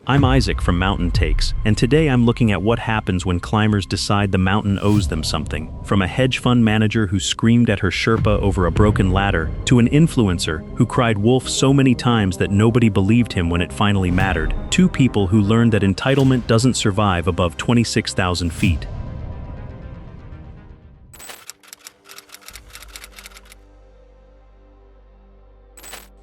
I'm Isaac from Mountain Takes, and today I'm looking at what happens when climbers decide the mountain owes them something. From a hedge fund manager who screamed at her Sherpa over a broken ladder, to an influencer who cried wolf so many times that nobody believed him when it finally mattered. Two people who learned that entitlement doesn't survive above 26,000 feet.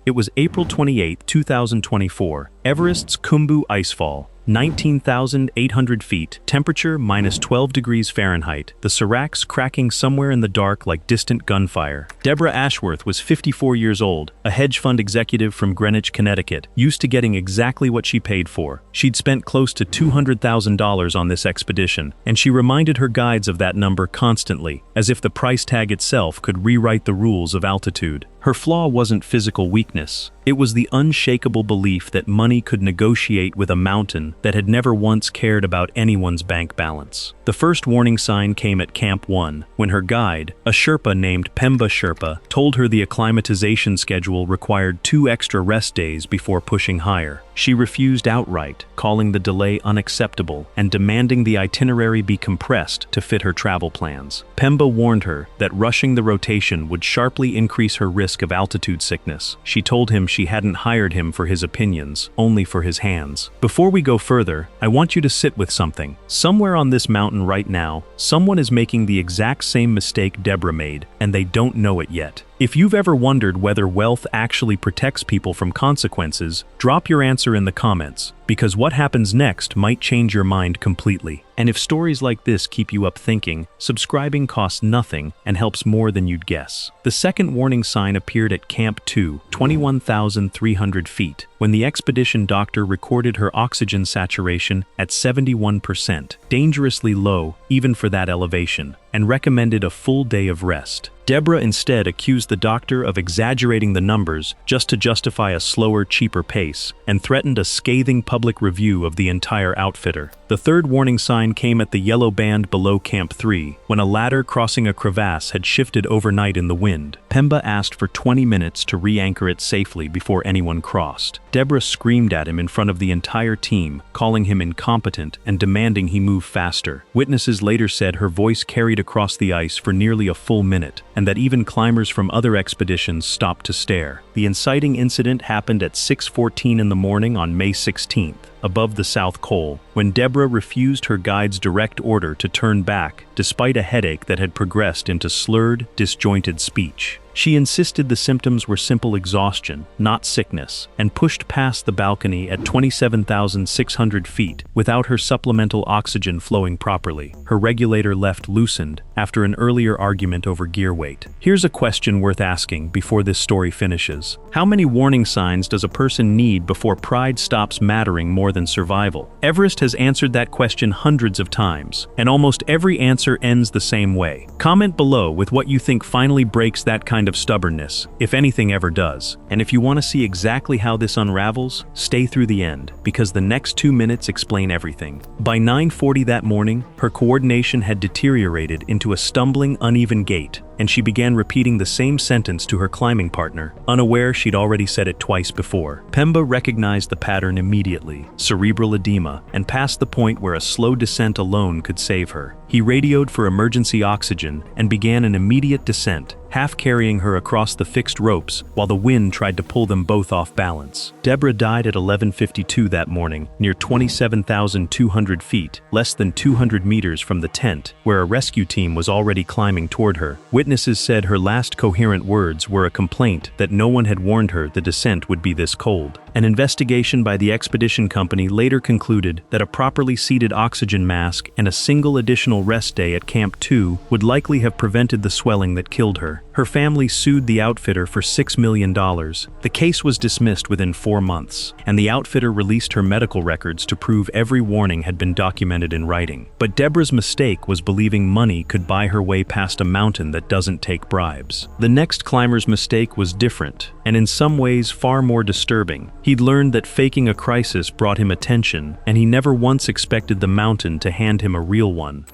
It was April 28, 2024, Everest's Khumbu icefall. 19,800 feet, temperature minus 12 degrees Fahrenheit, the seracs cracking somewhere in the dark like distant gunfire. Deborah Ashworth was 54 years old, a hedge fund executive from Greenwich, Connecticut, used to getting exactly what she paid for. She'd spent close to $200,000 on this expedition, and she reminded her guides of that number constantly, as if the price tag itself could rewrite the rules of altitude. Her flaw wasn't physical weakness. It was the unshakable belief that money could negotiate with a mountain that had never once cared about anyone's bank balance. The first warning sign came at Camp 1, when her guide, a Sherpa named Pemba Sherpa, told her the acclimatization schedule required 2 extra rest days before pushing higher. She refused outright, calling the delay unacceptable and demanding the itinerary be compressed to fit her travel plans. Pemba warned her that rushing the rotation would sharply increase her risk of altitude sickness. She told him she hadn't hired him for his opinions, only for his hands. Before we go further, I want you to sit with something. Somewhere on this mountain right now, someone is making the exact same mistake Deborah made, and they don't know it yet. If you've ever wondered whether wealth actually protects people from consequences, drop your answer in the comments, because what happens next might change your mind completely. And if stories like this keep you up thinking, subscribing costs nothing and helps more than you'd guess. The second warning sign appeared at Camp 2, 21,300 feet, when the expedition doctor recorded her oxygen saturation at 71%, dangerously low even for that elevation, and recommended a full day of rest. Deborah instead accused the doctor of exaggerating the numbers just to justify a slower, cheaper pace, and threatened a scathing public review of the entire outfitter. The third warning sign came at the yellow band below Camp 3, when a ladder crossing a crevasse had shifted overnight in the wind. Pemba asked for 20 minutes to re-anchor it safely before anyone crossed. Deborah screamed at him in front of the entire team, calling him incompetent and demanding he move faster. Witnesses later said her voice carried across the ice for nearly a full minute, and that even climbers from other expeditions stopped to stare. The inciting incident happened at 6:14 in the morning on May 16th, above the South Col, when Deborah refused her guide's direct order to turn back, despite a headache that had progressed into slurred, disjointed speech. She insisted the symptoms were simple exhaustion, not sickness, and pushed past the balcony at 27,600 feet without her supplemental oxygen flowing properly. Her regulator left loosened after an earlier argument over gear weight. Here's a question worth asking before this story finishes. How many warning signs does a person need before pride stops mattering more than survival? Everest has answered that question hundreds of times, and almost every answer ends the same way. Comment below with what you think finally breaks that kind of stubbornness, if anything ever does. And if you want to see exactly how this unravels, stay through the end, because the next 2 minutes explain everything. By 9:40 that morning, her coordination had deteriorated into a stumbling, uneven gait, and she began repeating the same sentence to her climbing partner, unaware she'd already said it twice before. Pemba recognized the pattern immediately, cerebral edema, and past the point where a slow descent alone could save her. He radioed for emergency oxygen and began an immediate descent, half carrying her across the fixed ropes while the wind tried to pull them both off balance. Deborah died at 11:52 that morning, near 27,200 feet, less than 200 meters from the tent, where a rescue team was already climbing toward her. Witnesses said her last coherent words were a complaint that no one had warned her the descent would be this cold. An investigation by the expedition company later concluded that a properly seated oxygen mask and a single additional rest day at Camp 2 would likely have prevented the swelling that killed her. Her family sued the outfitter for $6 million. The case was dismissed within 4 months, and the outfitter released her medical records to prove every warning had been documented in writing. But Deborah's mistake was believing money could buy her way past a mountain that doesn't take bribes. The next climber's mistake was different, and in some ways far more disturbing. He'd learned that faking a crisis brought him attention, and he never once expected the mountain to hand him a real one.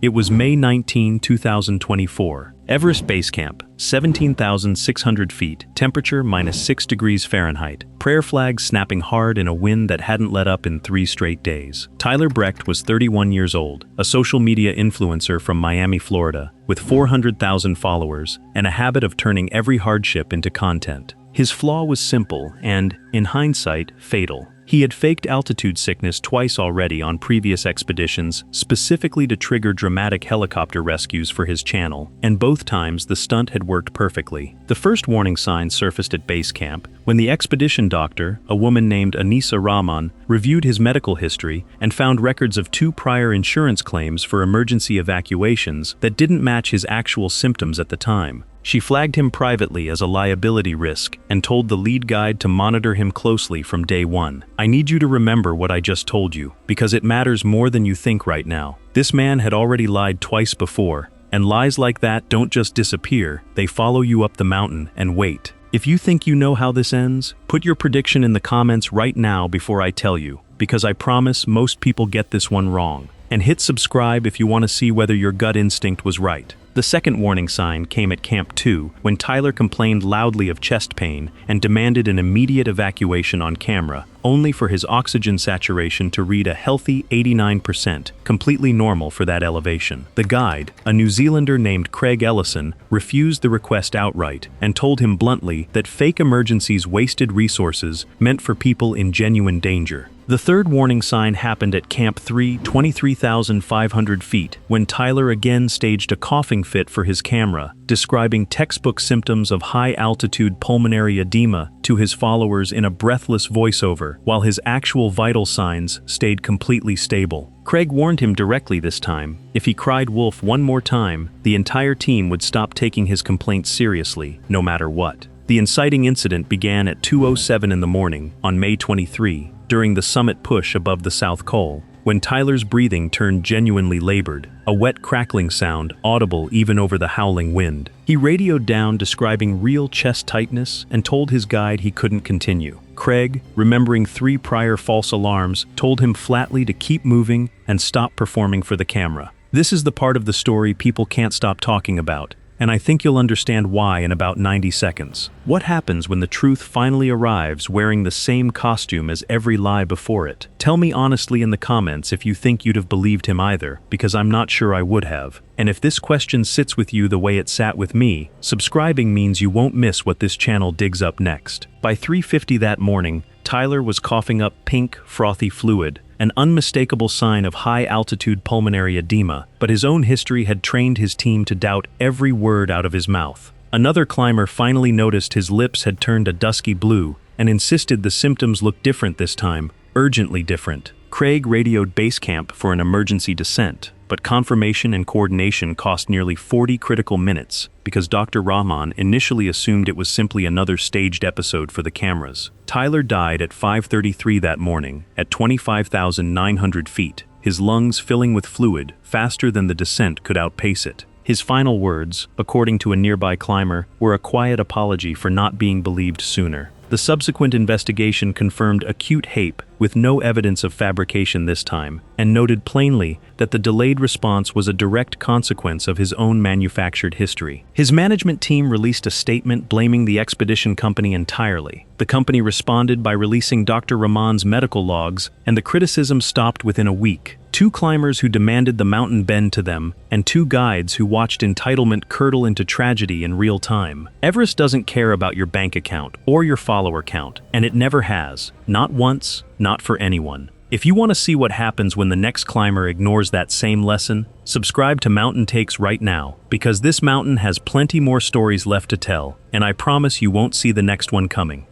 It was May 19, 2024. Everest Base Camp, 17,600 feet, temperature -6 degrees Fahrenheit. Prayer flags snapping hard in a wind that hadn't let up in 3 straight days. Tyler Brecht was 31 years old, a social media influencer from Miami, Florida, with 400,000 followers and a habit of turning every hardship into content. His flaw was simple and, in hindsight, fatal. He had faked altitude sickness twice already on previous expeditions, specifically to trigger dramatic helicopter rescues for his channel, and both times the stunt had worked perfectly. The first warning sign surfaced at base camp when the expedition doctor, a woman named Anisa Rahman, reviewed his medical history and found records of 2 prior insurance claims for emergency evacuations that didn't match his actual symptoms at the time. She flagged him privately as a liability risk and told the lead guide to monitor him closely from day 1. I need you to remember what I just told you, because it matters more than you think right now. This man had already lied twice before, and lies like that don't just disappear, they follow you up the mountain and wait. If you think you know how this ends, put your prediction in the comments right now before I tell you, because I promise most people get this one wrong. And hit subscribe if you want to see whether your gut instinct was right. The second warning sign came at Camp 2 when Tyler complained loudly of chest pain and demanded an immediate evacuation on camera, only for his oxygen saturation to read a healthy 89%, completely normal for that elevation. The guide, a New Zealander named Craig Ellison, refused the request outright and told him bluntly that fake emergencies wasted resources meant for people in genuine danger. The third warning sign happened at Camp 3, 23,500 feet, when Tyler again staged a coughing fit for his camera, describing textbook symptoms of high-altitude pulmonary edema to his followers in a breathless voiceover, while his actual vital signs stayed completely stable. Craig warned him directly this time. If he cried wolf one more time, the entire team would stop taking his complaints seriously, no matter what. The inciting incident began at 2:07 in the morning, on May 23, during the summit push above the South Col, when Tyler's breathing turned genuinely labored, a wet crackling sound audible even over the howling wind. He radioed down describing real chest tightness and told his guide he couldn't continue. Craig, remembering 3 prior false alarms, told him flatly to keep moving and stop performing for the camera. This is the part of the story people can't stop talking about, and I think you'll understand why in about 90 seconds. What happens when the truth finally arrives wearing the same costume as every lie before it? Tell me honestly in the comments if you think you'd have believed him either, because I'm not sure I would have. And if this question sits with you the way it sat with me, subscribing means you won't miss what this channel digs up next. By 3:50 that morning, Tyler was coughing up pink, frothy fluid, an unmistakable sign of high-altitude pulmonary edema, but his own history had trained his team to doubt every word out of his mouth. Another climber finally noticed his lips had turned a dusky blue and insisted the symptoms looked different this time, urgently different. Craig radioed base camp for an emergency descent, but confirmation and coordination cost nearly 40 critical minutes because Dr. Rahman initially assumed it was simply another staged episode for the cameras. Tyler died at 5:33 that morning, at 25,900 feet, his lungs filling with fluid faster than the descent could outpace it. His final words, according to a nearby climber, were a quiet apology for not being believed sooner. The subsequent investigation confirmed acute HAPE with no evidence of fabrication this time, and noted plainly that the delayed response was a direct consequence of his own manufactured history. His management team released a statement blaming the expedition company entirely. The company responded by releasing Dr. Rahman's medical logs, and the criticism stopped within a week. 2 climbers who demanded the mountain bend to them, and 2 guides who watched entitlement curdle into tragedy in real time. Everest doesn't care about your bank account or your follower count, and it never has. Not once, not for anyone. If you want to see what happens when the next climber ignores that same lesson, subscribe to Mountain Takes right now, because this mountain has plenty more stories left to tell, and I promise you won't see the next one coming.